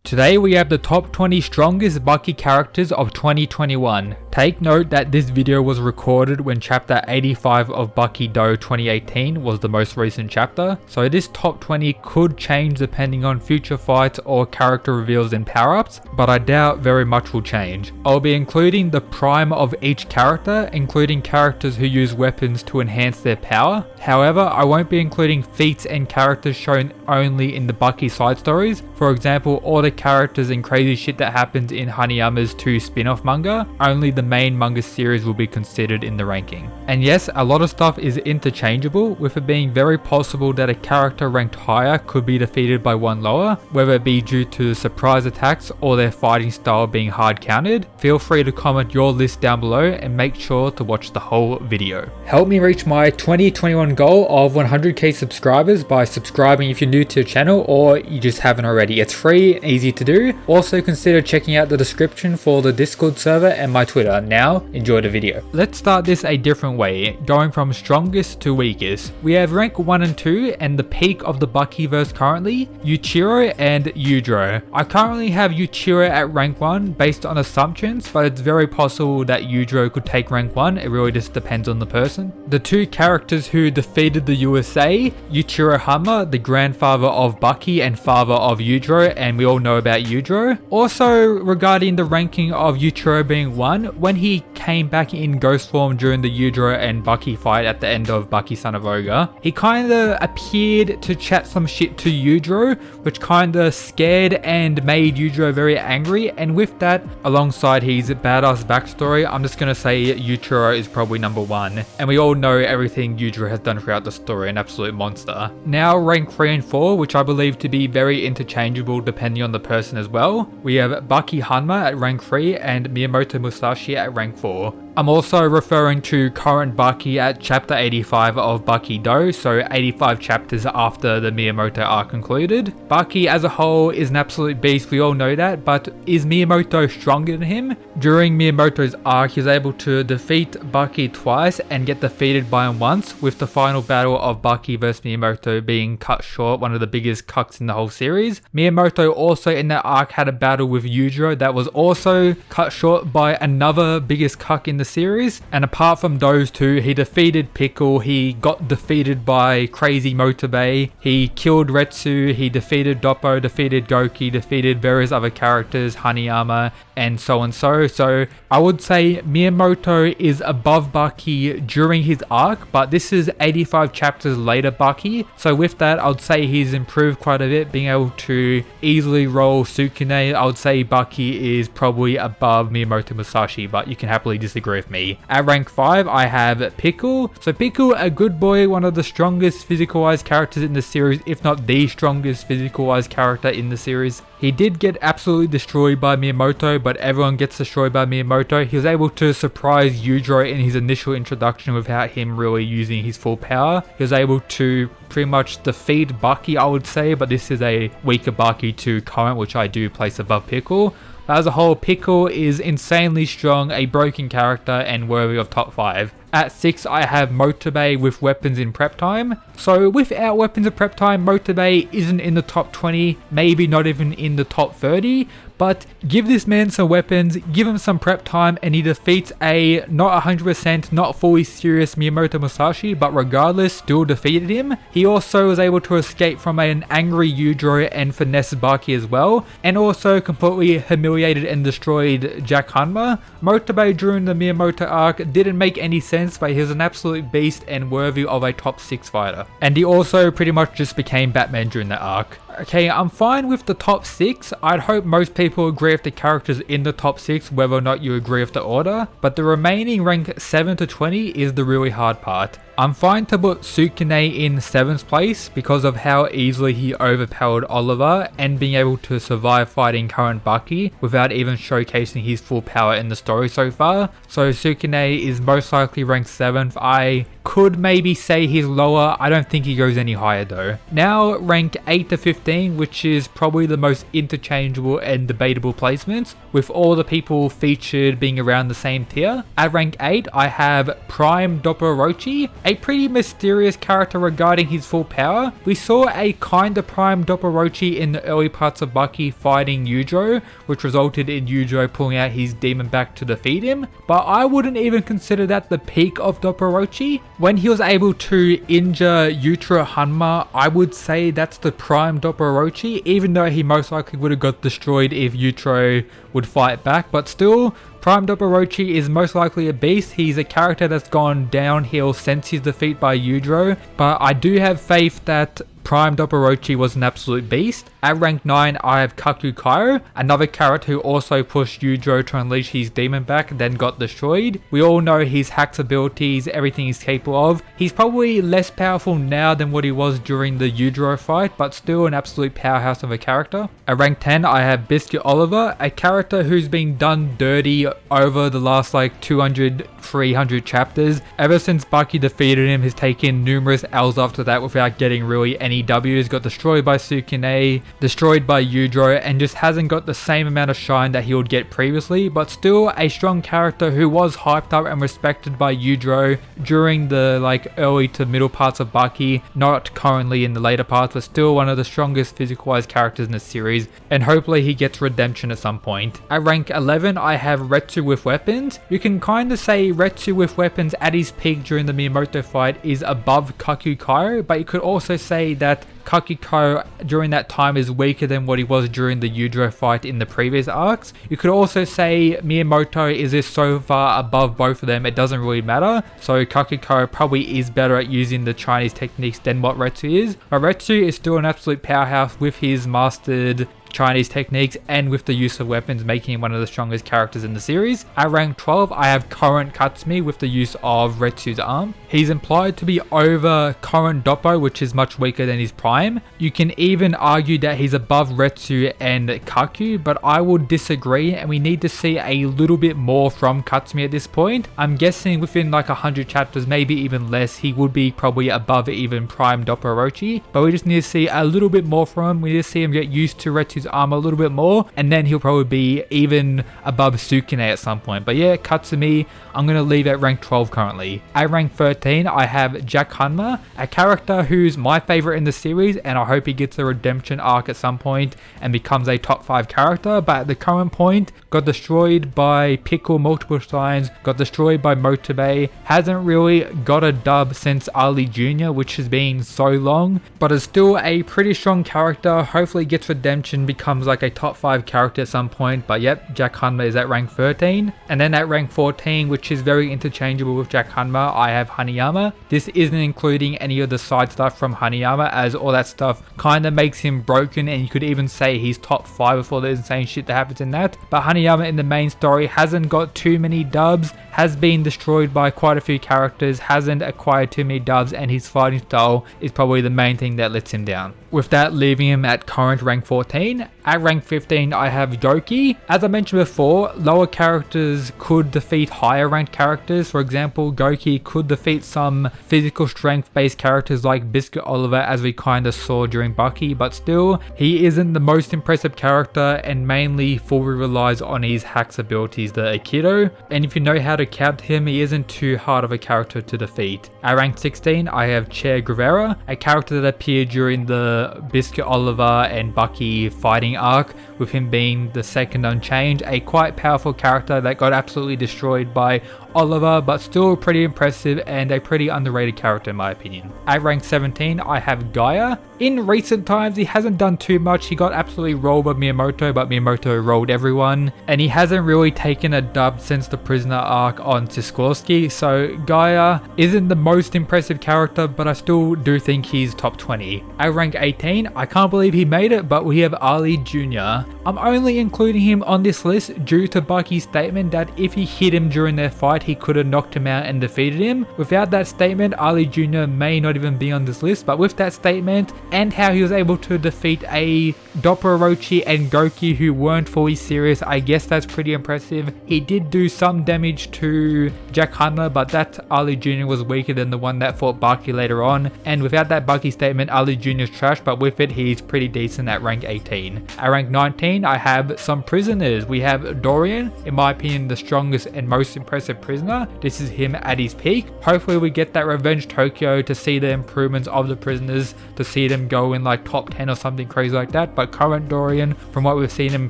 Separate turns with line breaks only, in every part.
Today we have the top 20 strongest Baki characters of 2021. Take note that this video was recorded when chapter 85 of Baki Do 2018 was the most recent chapter, so this top 20 could change depending on future fights or character reveals and power-ups, but I doubt very much will change. I'll be including the prime of each character, including characters who use weapons to enhance their power. However, I won't be including feats and characters shown only in the Baki side stories. For example, all the characters and crazy shit that happens in Hanayama's 2 spin-off manga, only the main manga series will be considered in the ranking. And yes, a lot of stuff is interchangeable, with it being very possible that a character ranked higher could be defeated by one lower, whether it be due to surprise attacks or their fighting style being hard countered. Feel free to comment your list down below and make sure to watch the whole video. Help me reach my 2021 goal of 100k subscribers by subscribing if you're new to the channel or you just haven't already. It's free and easy to do. Also consider checking out the description for the Discord server and my Twitter. Now, enjoy the video. Let's start this a different way, going from strongest to weakest. We have rank 1 and 2 and the peak of the Buckyverse currently, Yuichiro and Yujiro. I currently have Yuichiro at rank 1 based on assumptions, but it's very possible that Yujiro could take rank 1, it really just depends on the person. The two characters who defeated the USA, Yuichiro Hama, the grandfather of Baki and father of Yujiro, and we all know about Yujiro. Also, regarding the ranking of Yuichiro being 1, when he came back in ghost form during the Yujiro and Baki fight at the end of Baki Son of Oga, he kinda appeared to chat some shit to Yujiro, which kinda scared and made Yujiro very angry, and with that, alongside his badass backstory, I'm just gonna say Yujiro is probably number 1, and we all know everything Yujiro has done throughout the story, an absolute monster. Now rank 3 and 4, which I believe to be very interchangeable depending on the person as well. We have Baki Hanma at rank 3 and Miyamoto Musashi at rank 4. I'm also referring to current Baki at chapter 85 of Baki Do, so 85 chapters after the Miyamoto arc concluded. Baki as a whole is an absolute beast, we all know that, but is Miyamoto stronger than him? During Miyamoto's arc, he's able to defeat Baki twice and get defeated by him once, with the final battle of Baki vs Miyamoto being cut short, one of the biggest cuts in the whole series. Miyamoto also in that arc had a battle with Yujiro that was also cut short by another biggest cuck in the series, and apart from those two, he defeated Pickle, he got defeated by Crazy Motobe, he killed Retsu, he defeated Doppo, defeated Goki, defeated various other characters, Hanayama, and so and so. So I would say Miyamoto is above Baki during his arc, but this is 85 chapters later Baki, so with that I would say he's improved quite a bit, being able to easily roll Sukune. I would say Baki is probably above Miyamoto Musashi, but you can happily disagree with me. At rank 5 I have Pickle. So Pickle, a good boy, one of the strongest physical wise characters in the series, if not the strongest physical wise character in the series. He did get absolutely destroyed by Miyamoto, but everyone gets destroyed by Miyamoto. He was able to surprise Yujiro in his initial introduction without him really using his full power. He was able to pretty much defeat Baki, I would say, but this is a weaker Baki to current, which I do place above Pickle. But as a whole, Pickle is insanely strong, a broken character, and worthy of top 5. At 6 I have Motobe with weapons in prep time. So without weapons in prep time, Motobe isn't in the top 20, maybe not even in the top 30, but give this man some weapons, give him some prep time, and he defeats a not 100%, not fully serious Miyamoto Musashi, but regardless, still defeated him. He also was able to escape from an angry Yujiro and finesse Baki as well, and also completely humiliated and destroyed Jack Hanma. Motobe during the Miyamoto arc didn't make any sense, but he was an absolute beast and worthy of a top 6 fighter. And he also pretty much just became Batman during that arc. Okay, I'm fine with the top 6. I'd hope most people agree with the characters in the top 6, whether or not you agree with the order, but the remaining rank 7 to 20 is the really hard part. I'm fine to put Sukune in 7th place because of how easily he overpowered Oliver and being able to survive fighting current Baki without even showcasing his full power in the story so far. So Sukune is most likely ranked 7th. I could maybe say he's lower. I don't think he goes any higher though. Now rank 8 to 15, which is probably the most interchangeable and debatable placements, with all the people featured being around the same tier. At rank 8 I have Prime Dopporochi. a pretty mysterious character regarding his full power. We saw a kinda prime Dopporochi in the early parts of Baki fighting Yujiro, which resulted in Yujiro pulling out his demon back to defeat him, but I wouldn't even consider that the peak of Dopporochi. When he was able to injure Yujiro Hanma, I would say that's the prime Dopporochi, even though he most likely would have got destroyed if Yujiro would fight back, but still, Prime Dopporochi is most likely a beast. He's a character that's gone downhill since his defeat by Yujiro, but I do have faith that Prime Dopporochi was an absolute beast. At rank 9, I have Kaku Kairo, another character who also pushed Yujiro to unleash his demon back, then got destroyed. We all know his hacks abilities, everything he's capable of. He's probably less powerful now than what he was during the Yujiro fight, but still an absolute powerhouse of a character. At rank 10, I have Biscuit Oliver, a character who's been done dirty over the last like 200, 300 chapters. Ever since Baki defeated him, he's taken numerous L's after that without getting really any W's, got destroyed by Sukune, destroyed by Yujiro, and just hasn't got the same amount of shine that he would get previously, but still a strong character who was hyped up and respected by Yujiro during the like early to middle parts of Baki, not currently in the later parts, but still one of the strongest physical wise characters in the series, and hopefully he gets redemption at some point. At rank 11, I have Retsu with weapons. You can kind of say Retsu with weapons at his peak during the Miyamoto fight is above Kaku Kairo, but you could also say that Kaku Kairo during that time is weaker than what he was during the Yujiro fight in the previous arcs. You could also say Miyamoto is just so far above both of them, it doesn't really matter. So Kaku Kairo probably is better at using the Chinese techniques than what Retsu is. But Retsu is still an absolute powerhouse with his mastered Chinese techniques and with the use of weapons, making him one of the strongest characters in the series. At rank 12, I have Current Katsumi with the use of Retsu's arm. He's implied to be over Current Doppo, which is much weaker than his prime. You can even argue that he's above Retsu and Kaku, but I would disagree, and we need to see a little bit more from Katsumi at this point. I'm guessing within like 100 chapters, maybe even less, he would be probably above even prime Dopporochi, but we just need to see a little bit more from him. We need to see him get used to Retsu's arm a little bit more, and then he'll probably be even above Sukune at some point. But yeah, Katsumi, I'm going to leave at rank 12 currently. At rank 13, I have Jack Hanma, a character who's my favorite in the series, and I hope he gets a redemption arc at some point and becomes a top 5 character, but at the current point, got destroyed by Pickle multiple times, got destroyed by Motobe, hasn't really got a dub since Ali Jr., which has been so long, but is still a pretty strong character. Hopefully gets redemption, becomes like a top 5 character at some point. But yep, Jack Hanma is at rank 13. And then at rank 14, which is very interchangeable with Jack Hanma, I have Hanayama. This isn't including any of the side stuff from Hanayama, as all that stuff kind of makes him broken, and you could even say he's top 5 with all the insane shit that happens in that. But Hanayama in the main story hasn't got too many dubs, has been destroyed by quite a few characters, hasn't acquired too many dubs, and his fighting style is probably the main thing that lets him down. With that, leaving him at current rank 14. At rank 15, I have Goki. As I mentioned before, lower characters could defeat higher ranked characters. For example, Goki could defeat some physical strength based characters like Biscuit Oliver, as we kind of saw during Baki, but still, he isn't the most impressive character and mainly fully relies on his hacks abilities, the Aikido. And if you know how to counter him, he isn't too hard of a character to defeat. At rank 16, I have Che Guevara, a character that appeared during the Biscuit Oliver and Baki fighting arc, with him being the second Unchained, a quite powerful character that got absolutely destroyed by Oliver, but still pretty impressive and a pretty underrated character in my opinion. At rank 17, I have Gaia. In recent times, he hasn't done too much. He got absolutely rolled by Miyamoto, but Miyamoto rolled everyone, and he hasn't really taken a dub since the Prisoner arc on Sikorsky, so Gaia isn't the most impressive character, but I still do think he's top 20. At rank 18, I can't believe he made it, but we have Ali Jr. I'm only including him on this list due to Baki's statement that if he hit him during their fight, he could have knocked him out and defeated him. Without that statement, Ali Jr. may not even be on this list, but with that statement and how he was able to defeat a Dopporochi and Goki who weren't fully serious, I guess that's pretty impressive. He did do some damage to Jack Hanma, but that Ali Jr. was weaker than the one that fought Baki later on, and without that Baki statement, Ali Jr. is trash, but with it, he's pretty decent at rank 18. At rank 19, 2018, I have some prisoners. We have Dorian, in my opinion, the strongest and most impressive prisoner. This is him at his peak. Hopefully we get that Revenge Tokyo to see the improvements of the prisoners, to see them go in like top 10 or something crazy like that. But current Dorian, from what we've seen him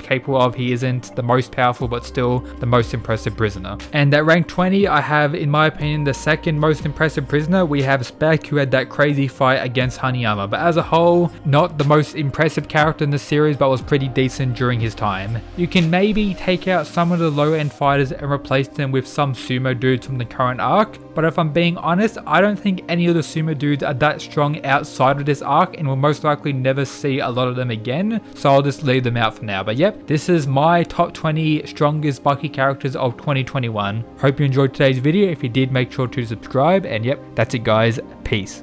capable of, he isn't the most powerful but still the most impressive prisoner. And at rank 20, I have, in my opinion, the second most impressive prisoner. We have Spec, who had that crazy fight against Hanayama, but as a whole, not the most impressive character in the series, but was pretty decent during his time. You can maybe take out some of the low end fighters and replace them with some sumo dudes from the current arc, but if I'm being honest, I don't think any of the sumo dudes are that strong outside of this arc, and we'll most likely never see a lot of them again, so I'll just leave them out for now. But yep, this is my top 20 strongest Baki characters of 2021. Hope you enjoyed today's video. If you did, make sure to subscribe, and yep, that's it guys, peace.